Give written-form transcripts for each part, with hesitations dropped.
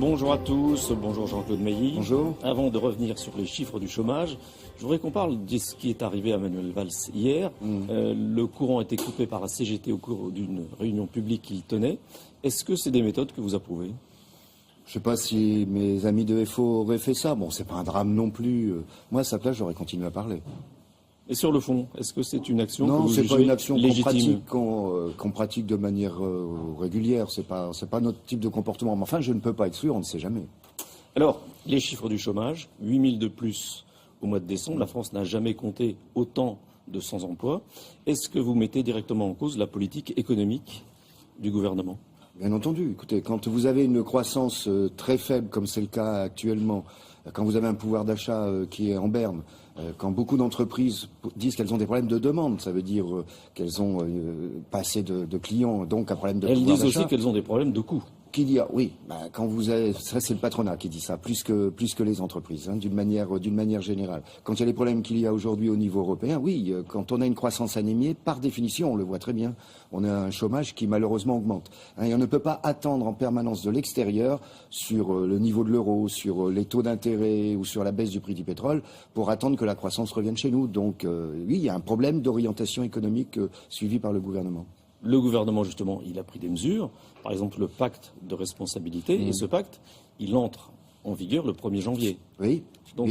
Bonjour à tous, bonjour Jean-Claude Mailly. Bonjour. Avant de revenir sur les chiffres du chômage, je voudrais qu'on parle de ce qui est arrivé à Manuel Valls hier. Le courant a été coupé par la CGT au cours d'une réunion publique qu'il tenait. Est-ce que c'est des méthodes que vous approuvez? Je ne sais pas si mes amis de FO auraient fait ça. Bon, c'est pas un drame non plus. Moi, à sa place, j'aurais continué à parler. Et sur le fond, est-ce que c'est une action que non, vous c'est jugez pas une action légitime? qu'on pratique de manière régulière. C'est pas notre type de comportement. Mais enfin, je ne peux pas exclure, on ne sait jamais. Alors, les chiffres du chômage, 8 000 de plus au mois de décembre. La France n'a jamais compté autant de sans-emploi. Est-ce que vous mettez directement en cause la politique économique du gouvernement? Bien entendu. Écoutez, quand vous avez une croissance très faible, comme c'est le cas actuellement, quand vous avez un pouvoir d'achat qui est en berne, quand beaucoup d'entreprises disent qu'elles ont des problèmes de demande, ça veut dire qu'elles ont pas assez de clients, donc un problème de pouvoir d'achat. Elles disent aussi qu'elles ont des problèmes de coût. Oui, quand vous avez, ça c'est le patronat qui dit ça, plus que les entreprises, hein, d'une manière générale. Quand il y a les problèmes qu'il y a aujourd'hui au niveau européen, oui, quand on a une croissance anémiée, par définition, on le voit très bien, on a un chômage qui malheureusement augmente. Hein, et on ne peut pas attendre en permanence de l'extérieur sur le niveau de l'euro, sur les taux d'intérêt ou sur la baisse du prix du pétrole pour attendre que la croissance revienne chez nous. Donc oui, il y a un problème d'orientation économique suivi par le gouvernement. Le gouvernement, justement, il a pris des mesures, par exemple le pacte de responsabilité, et ce pacte, il entre en vigueur le 1er janvier. Oui. Donc,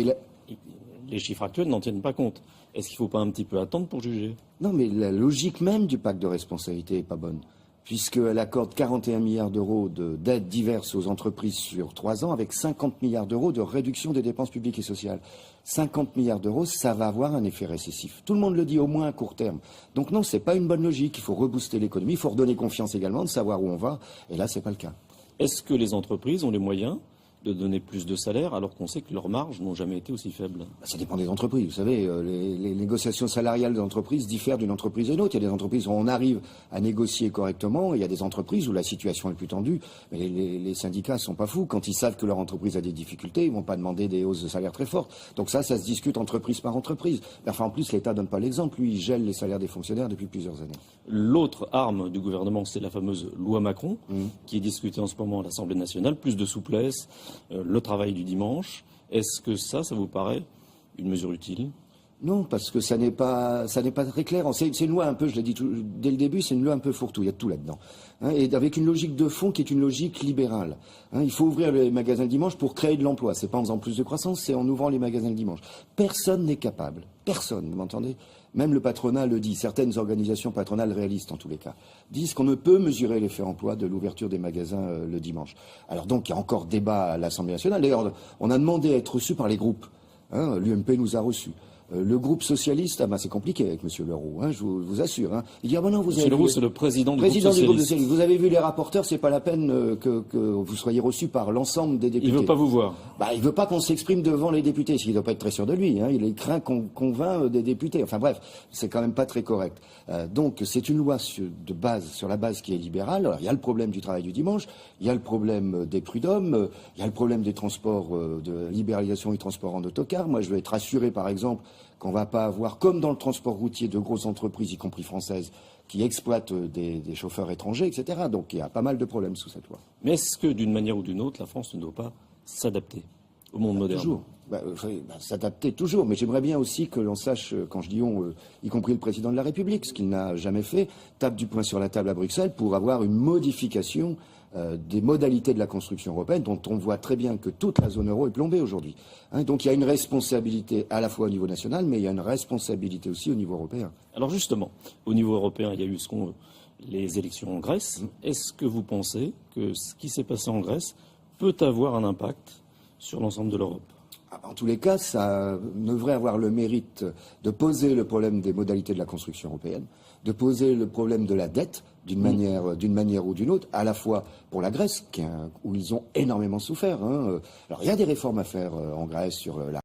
les chiffres actuels n'en tiennent pas compte. Est-ce qu'il ne faut pas un petit peu attendre pour juger? Non, mais la logique même du pacte de responsabilité n'est pas bonne, puisqu'elle accorde 41 milliards d'euros d'aides diverses aux entreprises sur 3 ans, avec 50 milliards d'euros de réduction des dépenses publiques et sociales. 50 milliards d'euros, ça va avoir un effet récessif. Tout le monde le dit, au moins à court terme. Donc non, c'est pas une bonne logique. Il faut rebooster l'économie, il faut redonner confiance également, de savoir où on va. Et là, c'est pas le cas. Est-ce que les entreprises ont les moyens de donner plus de salaire alors qu'on sait que leurs marges n'ont jamais été aussi faibles? Ça dépend des entreprises. Vous savez, les négociations salariales des entreprises diffèrent d'une entreprise à une autre. Il y a des entreprises où on arrive à négocier correctement, et il y a des entreprises où la situation est plus tendue. Mais les syndicats sont pas fous. Quand ils savent que leur entreprise a des difficultés, ils vont pas demander des hausses de salaire très fortes. Donc ça se discute entreprise par entreprise. Enfin, en plus, l'État donne pas l'exemple. Lui, il gèle les salaires des fonctionnaires depuis plusieurs années. L'autre arme du gouvernement, c'est la fameuse loi Macron, qui est discutée en ce moment à l'Assemblée nationale. Plus de souplesse, le travail du dimanche. Est-ce que ça vous paraît une mesure utile? Non, parce que ça n'est pas très clair. C'est une loi un peu, je l'ai dit dès le début, c'est une loi un peu fourre-tout. Il y a tout là-dedans. Hein, et avec une logique de fond qui est une logique libérale. Hein, il faut ouvrir les magasins le dimanche pour créer de l'emploi. C'est pas en faisant plus de croissance, c'est en ouvrant les magasins le dimanche. Personne n'est capable. Personne, vous m'entendez? Même le patronat le dit. Certaines organisations patronales réalistes, en tous les cas, disent qu'on ne peut mesurer l'effet emploi de l'ouverture des magasins le dimanche. Alors donc, il y a encore débat à l'Assemblée nationale. D'ailleurs, on a demandé à être reçu par les groupes. Hein, l'UMP nous a reçus. Le groupe socialiste, c'est compliqué avec M. Leroux, hein, je vous assure. Hein. Il dit, non, vous M. Leroux, c'est le président du groupe socialiste. Vous avez vu les rapporteurs, c'est pas la peine que vous soyez reçus par l'ensemble des députés. Il veut pas vous voir. Il veut pas qu'on s'exprime devant les députés, ce qui doit pas être très sûr de lui. Hein. Il craint qu'on convainc des députés. Enfin bref, c'est quand même pas très correct. Donc c'est une loi sur la base qui est libérale. Alors, il y a le problème du travail du dimanche, il y a le problème des prud'hommes, il y a le problème des transports, de libéralisation du transport en autocar. Moi, je veux être assuré, par exemple, qu'on ne va pas avoir, comme dans le transport routier, de grosses entreprises, y compris françaises, qui exploitent des chauffeurs étrangers, etc. Donc il y a pas mal de problèmes sous cette loi. Mais est-ce que, d'une manière ou d'une autre, la France ne doit pas s'adapter au monde moderne? Toujours. S'adapter toujours. Mais j'aimerais bien aussi que l'on sache, quand je dis on, y compris le président de la République, ce qu'il n'a jamais fait, tape du poing sur la table à Bruxelles pour avoir une modification des modalités de la construction européenne, dont on voit très bien que toute la zone euro est plombée aujourd'hui. Hein, donc il y a une responsabilité à la fois au niveau national, mais il y a une responsabilité aussi au niveau européen. Alors justement, au niveau européen, il y a eu les élections en Grèce. Est-ce que vous pensez que ce qui s'est passé en Grèce peut avoir un impact sur l'ensemble de l'Europe? En tous les cas, ça devrait avoir le mérite de poser le problème des modalités de la construction européenne, de poser le problème de la dette d'une manière ou d'une autre, à la fois pour la Grèce, où ils ont énormément souffert. Hein. Alors il y a des réformes à faire en Grèce sur la